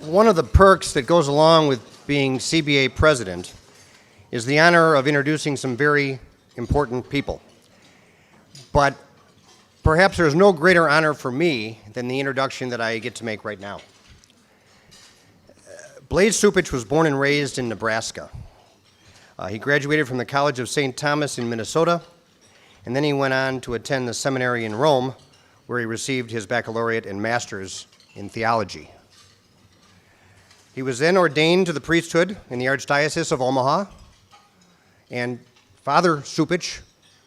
One of the perks that goes along with being CBA president is the honor of introducing some very important people. But perhaps there's no greater honor for me than the introduction that I get to make right now. Blase Cupich was born and raised in Nebraska. He graduated from the College of St. Thomas in Minnesota, and then he went on to attend the seminary in Rome, where he received his baccalaureate and master's in theology. He was then ordained to the priesthood in the Archdiocese of Omaha, and Father Cupich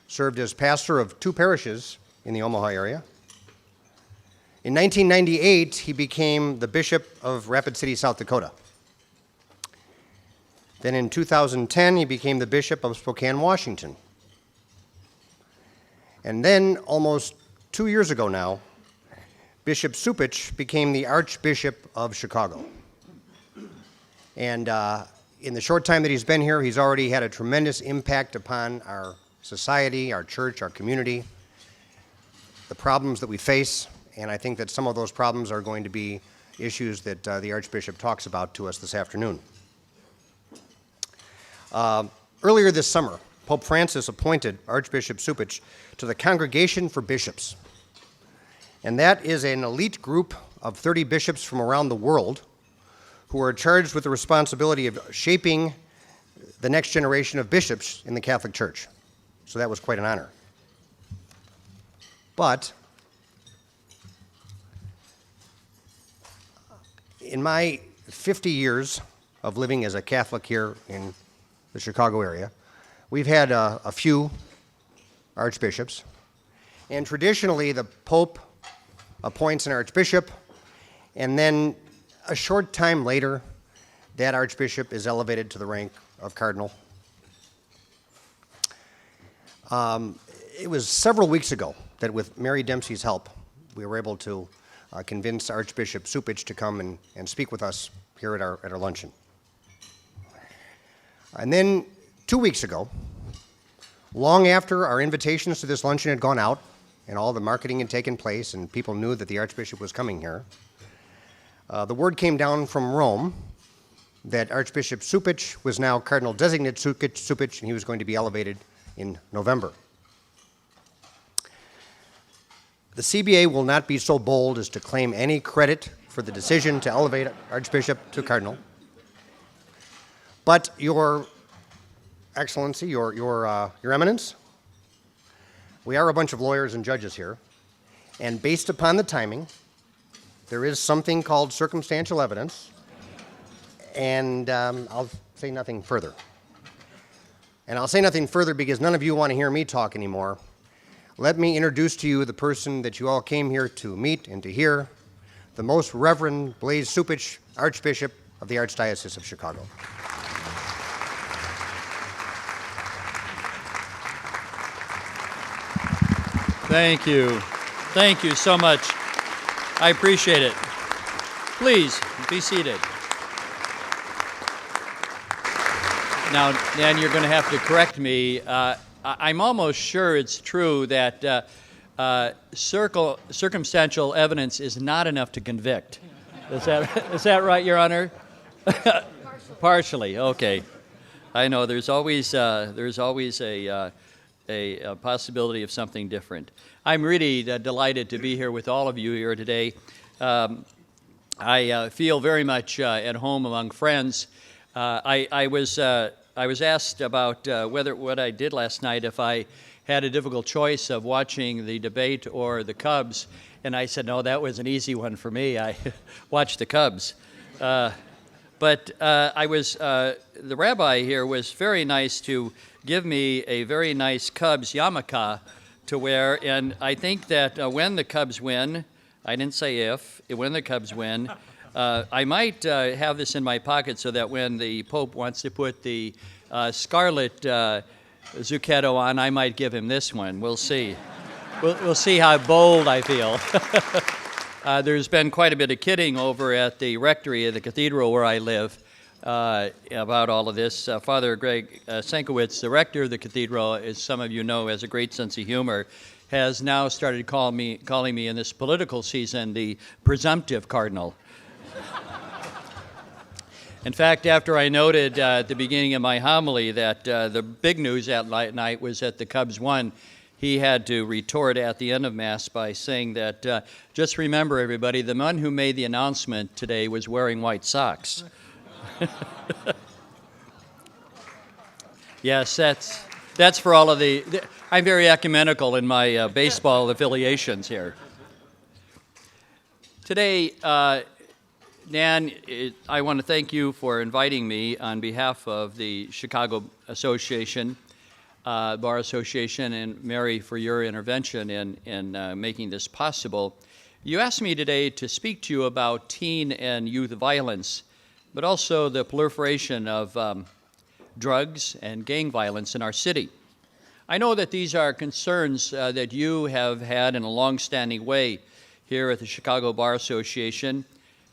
served as pastor of 2 parishes in the Omaha area. In 1998, he became the Bishop of Rapid City, South Dakota. Then in 2010, he became the Bishop of Spokane, Washington. And then, almost 2 years ago now, Bishop Cupich became the Archbishop of Chicago. And in the short time that he's been here, he's already had a tremendous impact upon our society, our church, our community, the problems that we face, and I think that some of those problems are going to be issues that the Archbishop talks about to us this afternoon. Earlier this summer, Pope Francis appointed Archbishop Cupich to the Congregation for Bishops. And that is an elite group of 30 bishops from around the world who are charged with the responsibility of shaping the next generation of bishops in the Catholic Church. So that was quite an honor. But in my 50 years of living as a Catholic here in the Chicago area, we've had a few archbishops, and traditionally the Pope appoints an archbishop, and then a short time later, that archbishop is elevated to the rank of cardinal. It was several weeks ago that with Mary Dempsey's help, we were able to convince Archbishop Cupich to come and speak with us here at our luncheon. And then 2 weeks ago, long after our invitations to this luncheon had gone out and all the marketing had taken place and people knew that the Archbishop was coming here, the word came down from Rome that Archbishop Cupich was now Cardinal Designate Cupich, and he was going to be elevated in November. The CBA will not be so bold as to claim any credit for the decision to elevate Archbishop to Cardinal, but Your Excellency, Your Eminence, we are a bunch of lawyers and judges here, and based upon the timing, there is something called circumstantial evidence, and I'll say nothing further. And I'll say nothing further because none of you want to hear me talk anymore. Let me introduce to you the person that you all came here to meet and to hear, the Most Reverend Blase Cupich, Archbishop of the Archdiocese of Chicago. Thank you. Thank you so much. I appreciate it. Please, be seated. Now, Dan, you're going to have to correct me. I'm almost sure it's true that circumstantial evidence is not enough to convict. Is that right, Your Honor? Partially, okay. I know there's always a possibility of something different. I'm really delighted to be here with all of you here today. I feel very much at home among friends. I was asked about whether what I did last night, if I had a difficult choice of watching the debate or the Cubs, and I said, no, that was an easy one for me. I watched the Cubs. But the rabbi here was very nice to give me a very nice Cubs yarmulke to wear, and I think that when the Cubs win, I didn't say if, when the Cubs win, I might have this in my pocket so that when the Pope wants to put the scarlet zucchetto on, I might give him this one. We'll see. We'll see how bold I feel. There's been quite a bit of kidding over at the rectory of the cathedral where I live about all of this. Father Greg Senkowitz, the rector of the cathedral, as some of you know, has a great sense of humor, has now started calling me in this political season the presumptive cardinal. In fact, after I noted at the beginning of my homily that the big news that night was that the Cubs won, he had to retort at the end of Mass by saying that, just remember, everybody, the man who made the announcement today was wearing white socks. Yes, that's for all of I'm very ecumenical in my baseball affiliations here. Today, Dan, I want to thank you for inviting me on behalf of the Chicago Association, Bar Association, and Mary for your intervention in making this possible. You asked me today to speak to you about teen and youth violence, but also the proliferation of drugs and gang violence in our city. I know that these are concerns that you have had in a long-standing way here at the Chicago Bar Association,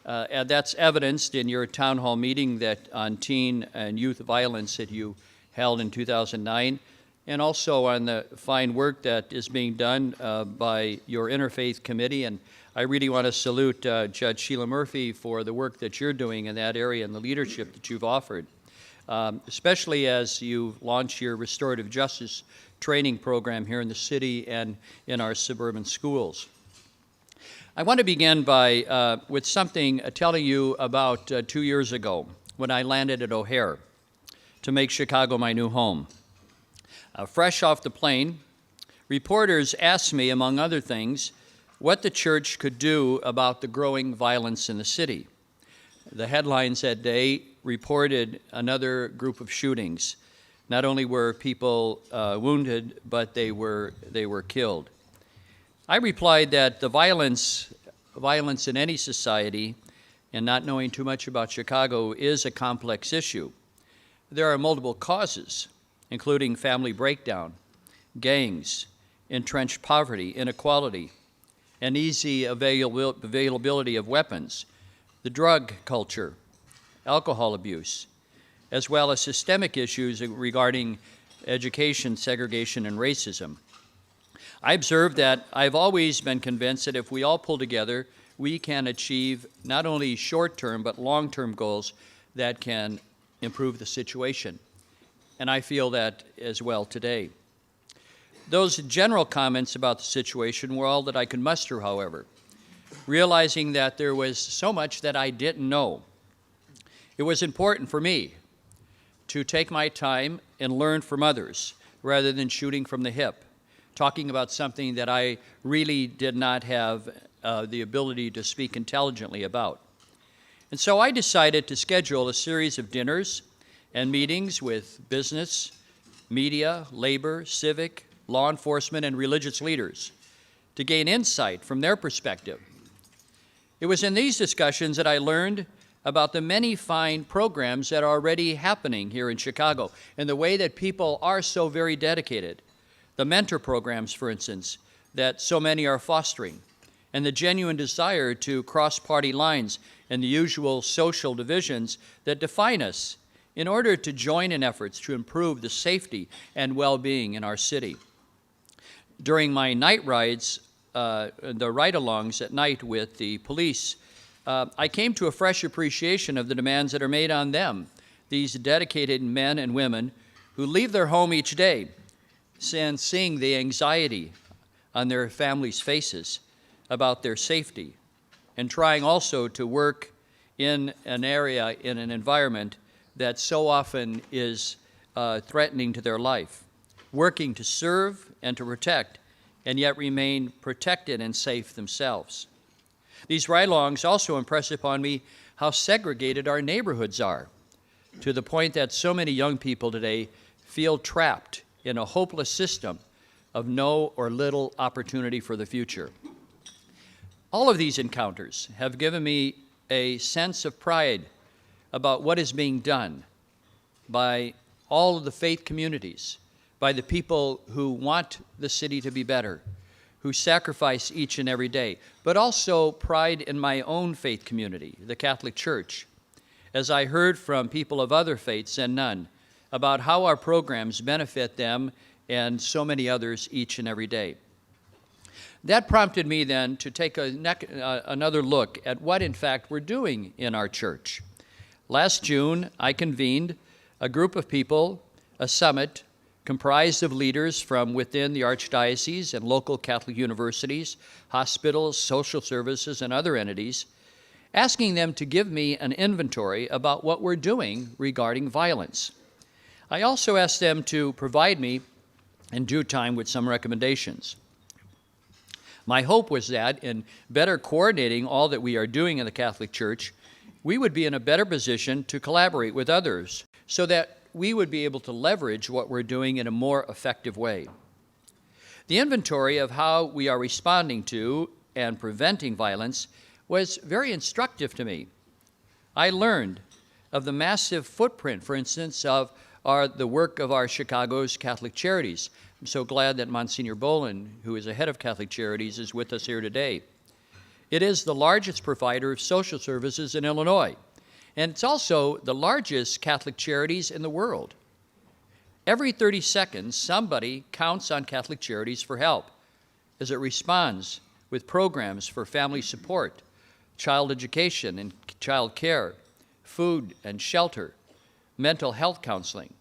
and that's evidenced in your town hall meeting on teen and youth violence that you held in 2009, and also on the fine work that is being done by your Interfaith Committee. And I really want to salute Judge Sheila Murphy for the work that you're doing in that area and the leadership that you've offered, especially as you launch your restorative justice training program here in the city and in our suburban schools. I want to begin with something telling you about 2 years ago when I landed at O'Hare to make Chicago my new home. Fresh off the plane, reporters asked me, among other things, what the church could do about the growing violence in the city. The headlines that day reported another group of shootings. Not only were people wounded, but they were killed. I replied that the violence in any society, and not knowing too much about Chicago, is a complex issue. There are multiple causes, including family breakdown, gangs, entrenched poverty, inequality, and easy availability of weapons, the drug culture, alcohol abuse, as well as systemic issues regarding education, segregation, and racism. I observed that I've always been convinced that if we all pull together, we can achieve not only short-term but long-term goals that can improve the situation. And I feel that as well today. Those general comments about the situation were all that I could muster, however, realizing that there was so much that I didn't know. It was important for me to take my time and learn from others rather than shooting from the hip, talking about something that I really did not have the ability to speak intelligently about. And so I decided to schedule a series of dinners and meetings with business, media, labor, civic, law enforcement, and religious leaders to gain insight from their perspective. It was in these discussions that I learned about the many fine programs that are already happening here in Chicago and the way that people are so very dedicated. The mentor programs, for instance, that so many are fostering, and the genuine desire to cross party lines and the usual social divisions that define us in order to join in efforts to improve the safety and well-being in our city. During my night rides, the ride-alongs at night with the police, I came to a fresh appreciation of the demands that are made on them, these dedicated men and women who leave their home each day, and seeing the anxiety on their families' faces about their safety, and trying also to work in an area, in an environment that so often is threatening to their life, working to serve and to protect, and yet remain protected and safe themselves. These ride-alongs also impress upon me how segregated our neighborhoods are, to the point that so many young people today feel trapped in a hopeless system of no or little opportunity for the future. All of these encounters have given me a sense of pride about what is being done by all of the faith communities, by the people who want the city to be better, who sacrifice each and every day, but also pride in my own faith community, the Catholic Church, as I heard from people of other faiths and none about how our programs benefit them and so many others each and every day. That prompted me then to take another look at what, in fact, we're doing in our church. Last June, I convened a group of people, a summit comprised of leaders from within the Archdiocese and local Catholic universities, hospitals, social services, and other entities, asking them to give me an inventory about what we're doing regarding violence. I also asked them to provide me in due time with some recommendations. My hope was that in better coordinating all that we are doing in the Catholic Church, we would be in a better position to collaborate with others so that we would be able to leverage what we're doing in a more effective way. The inventory of how we are responding to and preventing violence was very instructive to me. I learned of the massive footprint, for instance, of the work of our Chicago's Catholic Charities. I'm so glad that Monsignor Bolin, who is the head of Catholic Charities, is with us here today. It is the largest provider of social services in Illinois, and it's also the largest Catholic Charities in the world. Every 30 seconds, somebody counts on Catholic Charities for help as it responds with programs for family support, child education and child care, food and shelter, mental health counseling.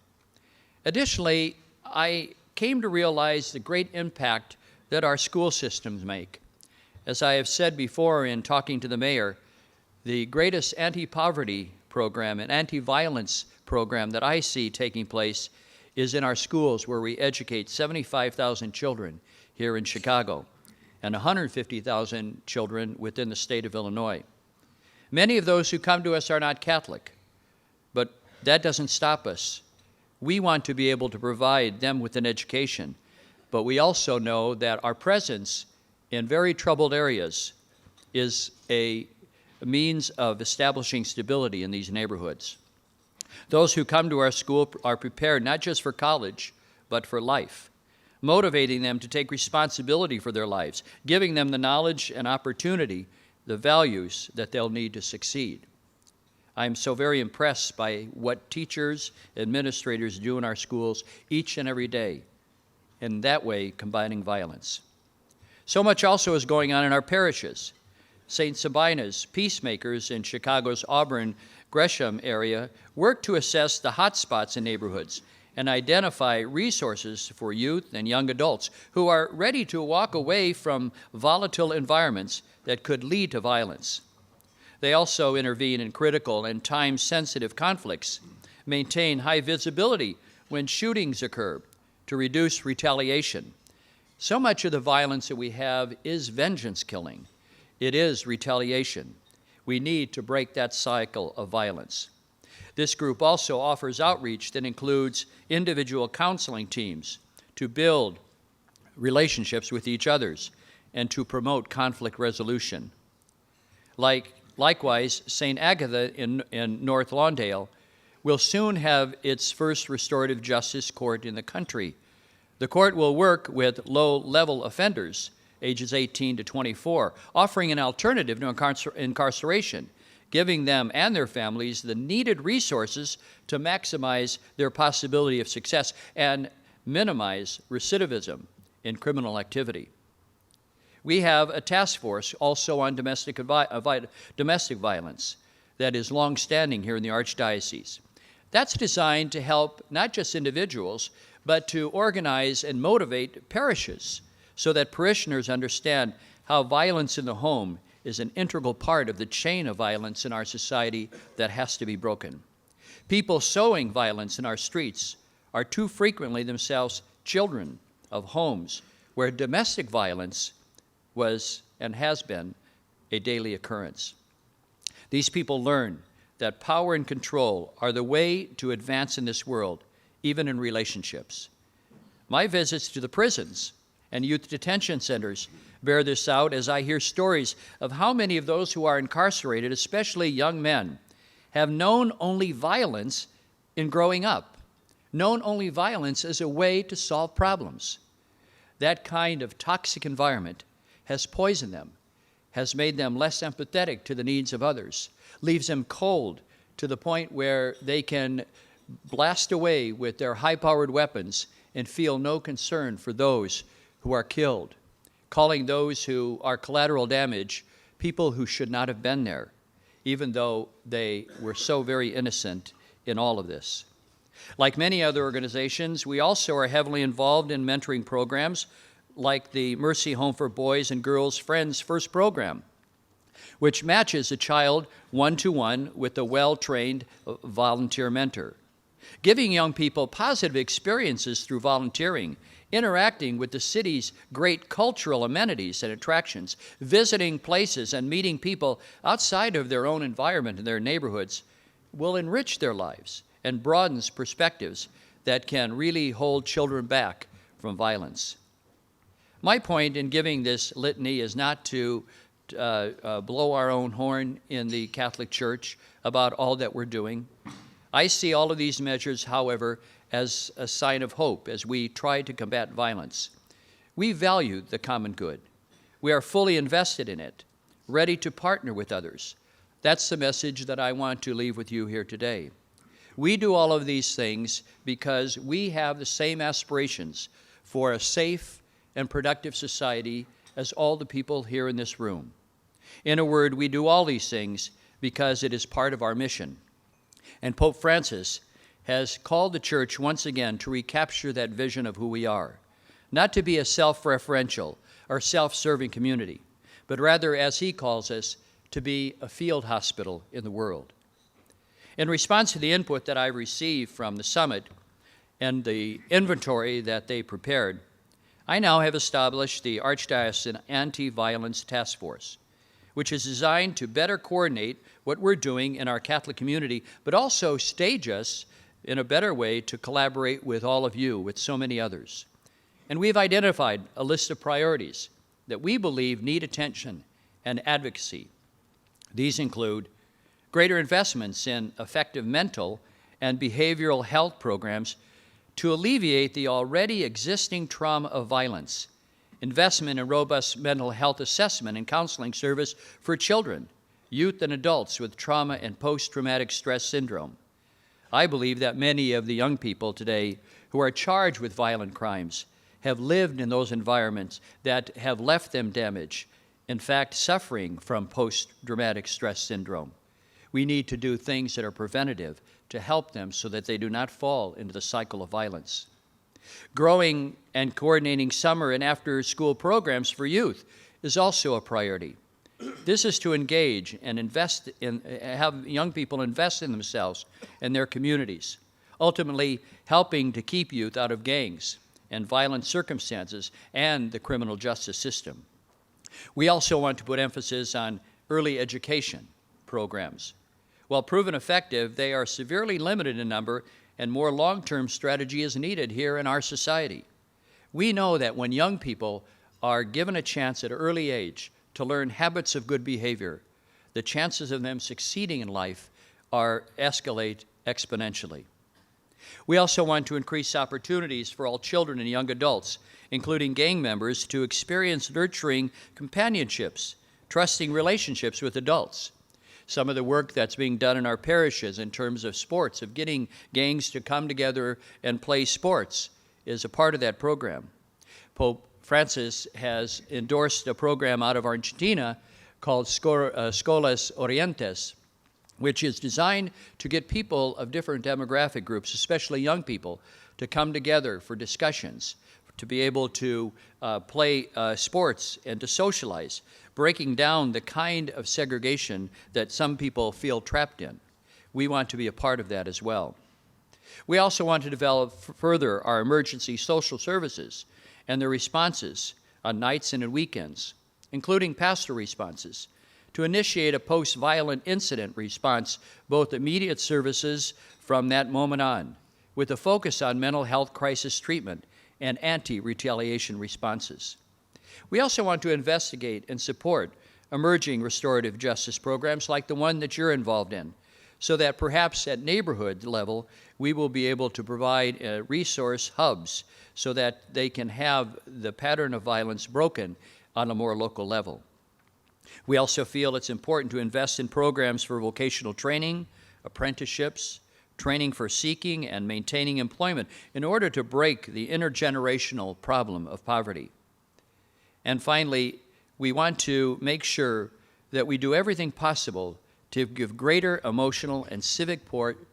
Additionally, I came to realize the great impact that our school systems make. As I have said before in talking to the mayor, the greatest anti-poverty program and anti-violence program that I see taking place is in our schools, where we educate 75,000 children here in Chicago and 150,000 children within the state of Illinois. Many of those who come to us are not Catholic, but that doesn't stop us. We want to be able to provide them with an education, but we also know that our presence in very troubled areas is a means of establishing stability in these neighborhoods. Those who come to our school are prepared not just for college, but for life, motivating them to take responsibility for their lives, giving them the knowledge and opportunity, the values that they'll need to succeed. I'm so very impressed by what teachers, administrators do in our schools each and every day, in that way combating violence. So much also is going on in our parishes. St. Sabina's Peacemakers in Chicago's Auburn-Gresham area work to assess the hot spots in neighborhoods and identify resources for youth and young adults who are ready to walk away from volatile environments that could lead to violence. They also intervene in critical and time-sensitive conflicts, maintain high visibility when shootings occur to reduce retaliation. So much of the violence that we have is vengeance killing. It is retaliation. We need to break that cycle of violence. This group also offers outreach that includes individual counseling teams to build relationships with each other and to promote conflict resolution. Likewise, St. Agatha in North Lawndale will soon have its first restorative justice court in the country. The court will work with low-level offenders, ages 18 to 24, offering an alternative to incarceration, giving them and their families the needed resources to maximize their possibility of success and minimize recidivism in criminal activity. We have a task force also on domestic violence that is long-standing here in the Archdiocese. That's designed to help not just individuals, but to organize and motivate parishes so that parishioners understand how violence in the home is an integral part of the chain of violence in our society that has to be broken. People sowing violence in our streets are too frequently themselves children of homes where domestic violence was and has been a daily occurrence. These people learn that power and control are the way to advance in this world, even in relationships. My visits to the prisons and youth detention centers bear this out as I hear stories of how many of those who are incarcerated, especially young men, have known only violence in growing up, known only violence as a way to solve problems. That kind of toxic environment has poisoned them, has made them less empathetic to the needs of others, leaves them cold to the point where they can blast away with their high-powered weapons and feel no concern for those who are killed, calling those who are collateral damage people who should not have been there. even though they were so very innocent in all of this. Like many other organizations, we also are heavily involved in mentoring programs like the Mercy Home for Boys and Girls Friends First program, which matches a child one-to-one with a well-trained volunteer mentor, giving young people positive experiences through volunteering, interacting with the city's great cultural amenities and attractions, visiting places and meeting people outside of their own environment and their neighborhoods will enrich their lives and broadens perspectives that can really hold children back from violence. My point in giving this litany is not to blow our own horn in the Catholic Church about all that we're doing. I see all of these measures, however, as a sign of hope as we try to combat violence. We value the common good. We are fully invested in it, ready to partner with others. That's the message that I want to leave with you here today. We do all of these things because we have the same aspirations for a safe and productive society as all the people here in this room. In a word, we do all these things because it is part of our mission. And Pope Francis has called the church once again to recapture that vision of who we are, not to be a self-referential or self-serving community, but rather, as he calls us, to be a field hospital in the world. In response to the input that I received from the summit and the inventory that they prepared, I now have established the Archdiocesan Anti-Violence Task Force, which is designed to better coordinate what we're doing in our Catholic community, but also stage us in a better way to collaborate with all of you, with so many others. And we've identified a list of priorities that we believe need attention and advocacy. These include greater investments in effective mental and behavioral health programs to alleviate the already existing trauma of violence, investment in robust mental health assessment and counseling service for children, youth, and adults with trauma and post-traumatic stress syndrome. I believe that many of the young people today who are charged with violent crimes have lived in those environments that have left them damaged, in fact, suffering from post-traumatic stress syndrome. We need to do things that are preventative to help them so that they do not fall into the cycle of violence. Growing and coordinating summer and after-school programs for youth is also a priority. This is to engage and have young people invest in themselves and their communities, ultimately helping to keep youth out of gangs and violent circumstances and the criminal justice system. We also want to put emphasis on early education programs. While proven effective, they are severely limited in number, and more long-term strategy is needed here in our society. We know that when young people are given a chance at an early age to learn habits of good behavior, the chances of them succeeding in life escalate exponentially. We also want to increase opportunities for all children and young adults, including gang members, to experience nurturing companionships, trusting relationships with adults. Some of the work that's being done in our parishes in terms of sports, of getting gangs to come together and play sports, is a part of that program. Pope Francis has endorsed a program out of Argentina called Escolas Orientes, which is designed to get people of different demographic groups, especially young people, to come together for discussions, to be able to play sports and to socialize, breaking down the kind of segregation that some people feel trapped in. We want to be a part of that as well. We also want to develop further our emergency social services and their responses on nights and on weekends, including pastoral responses, to initiate a post-violent incident response, both immediate services from that moment on, with a focus on mental health crisis treatment and anti-retaliation responses. We also want to investigate and support emerging restorative justice programs like the one that you're involved in, so that perhaps at neighborhood level, we will be able to provide resource hubs so that they can have the pattern of violence broken on a more local level. We also feel it's important to invest in programs for vocational training, apprenticeships, training for seeking and maintaining employment in order to break the intergenerational problem of poverty. And finally, we want to make sure that we do everything possible to give greater emotional and civic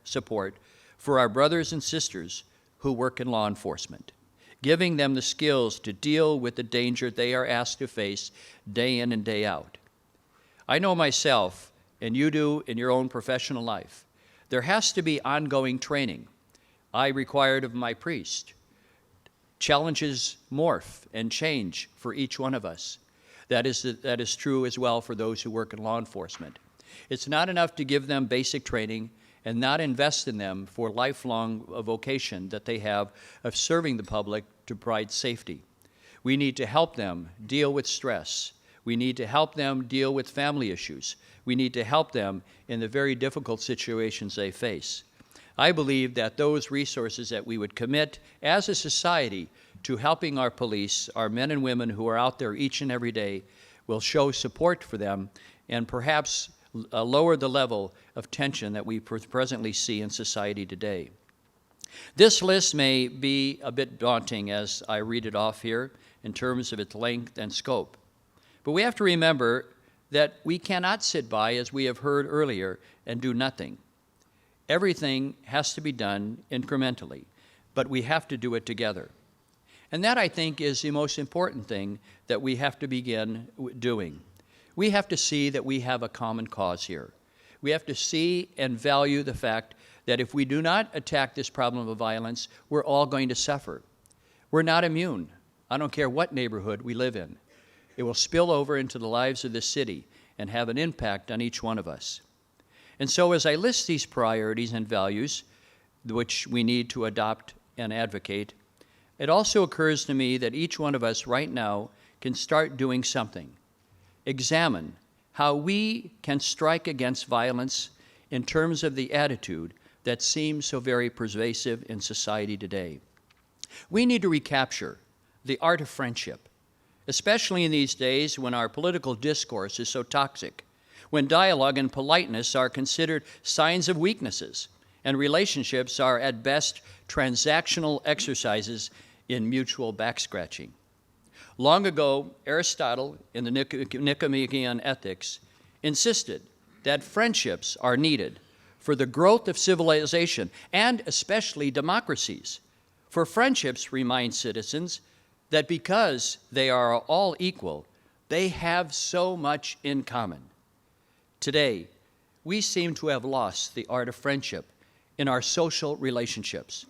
support for our brothers and sisters who work in law enforcement, giving them the skills to deal with the danger they are asked to face day in and day out. I know myself, and you do in your own professional life, there has to be ongoing training. I required of my priest. Challenges morph and change for each one of us. That is true as well for those who work in law enforcement. It's not enough to give them basic training and not invest in them for lifelong vocation that they have of serving the public to provide safety. We need to help them deal with stress. We need to help them deal with family issues. We need to help them in the very difficult situations they face. I believe that those resources that we would commit as a society to helping our police, our men and women who are out there each and every day, will show support for them and perhaps lower the level of tension that we presently see in society today. This list may be a bit daunting as I read it off here in terms of its length and scope. But we have to remember that we cannot sit by, as we have heard earlier, and do nothing. Everything has to be done incrementally, but we have to do it together. And that, I think, is the most important thing that we have to begin doing. We have to see that we have a common cause here. We have to see and value the fact that if we do not attack this problem of violence, we're all going to suffer. We're not immune. I don't care what neighborhood we live in. It will spill over into the lives of this city and have an impact on each one of us. And so as I list these priorities and values, which we need to adopt and advocate, it also occurs to me that each one of us right now can start doing something. Examine how we can strike against violence in terms of the attitude that seems so very pervasive in society today. We need to recapture the art of friendship, especially in these days when our political discourse is so toxic, when dialogue and politeness are considered signs of weaknesses, and relationships are at best transactional exercises in mutual backscratching. Long ago, Aristotle, in the Nicomachean Ethics, insisted that friendships are needed for the growth of civilization and especially democracies. For friendships remind citizens that because they are all equal, they have so much in common. Today, we seem to have lost the art of friendship in our social relationships.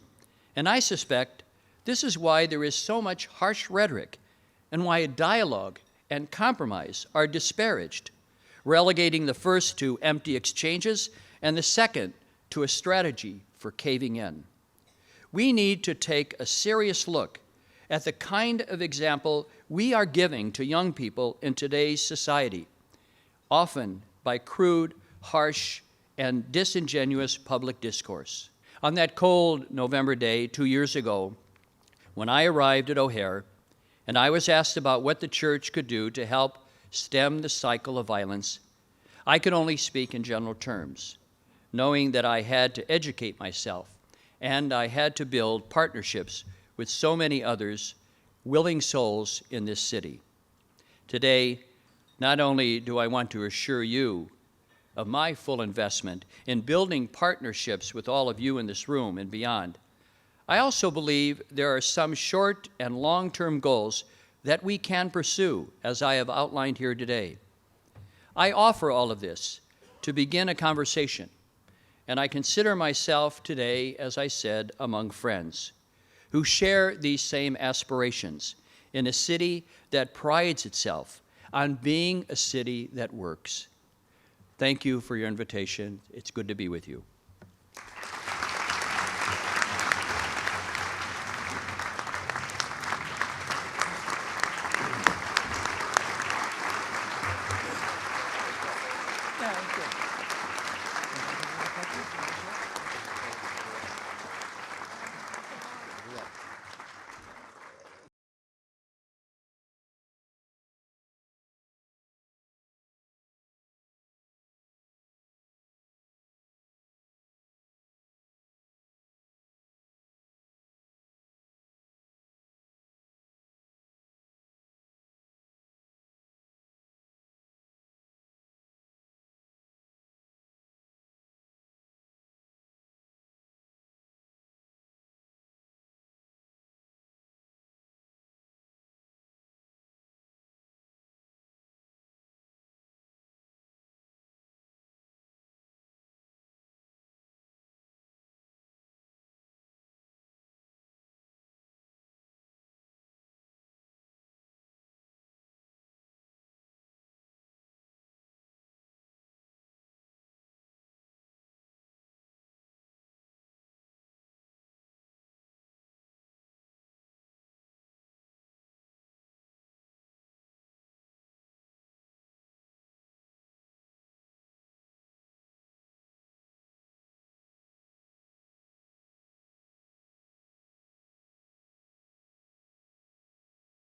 And I suspect this is why there is so much harsh rhetoric and why dialogue and compromise are disparaged, relegating the first to empty exchanges and the second to a strategy for caving in. We need to take a serious look at the kind of example we are giving to young people in today's society, often by crude, harsh, and disingenuous public discourse. On that cold November day 2 years ago, when I arrived at O'Hare, and I was asked about what the church could do to help stem the cycle of violence, I could only speak in general terms, knowing that I had to educate myself and I had to build partnerships with so many others, willing souls in this city. Today, not only do I want to assure you of my full investment in building partnerships with all of you in this room and beyond, I also believe there are some short and long-term goals that we can pursue, as I have outlined here today. I offer all of this to begin a conversation, and I consider myself today, as I said, among friends who share these same aspirations in a city that prides itself on being a city that works. Thank you for your invitation. It's good to be with you.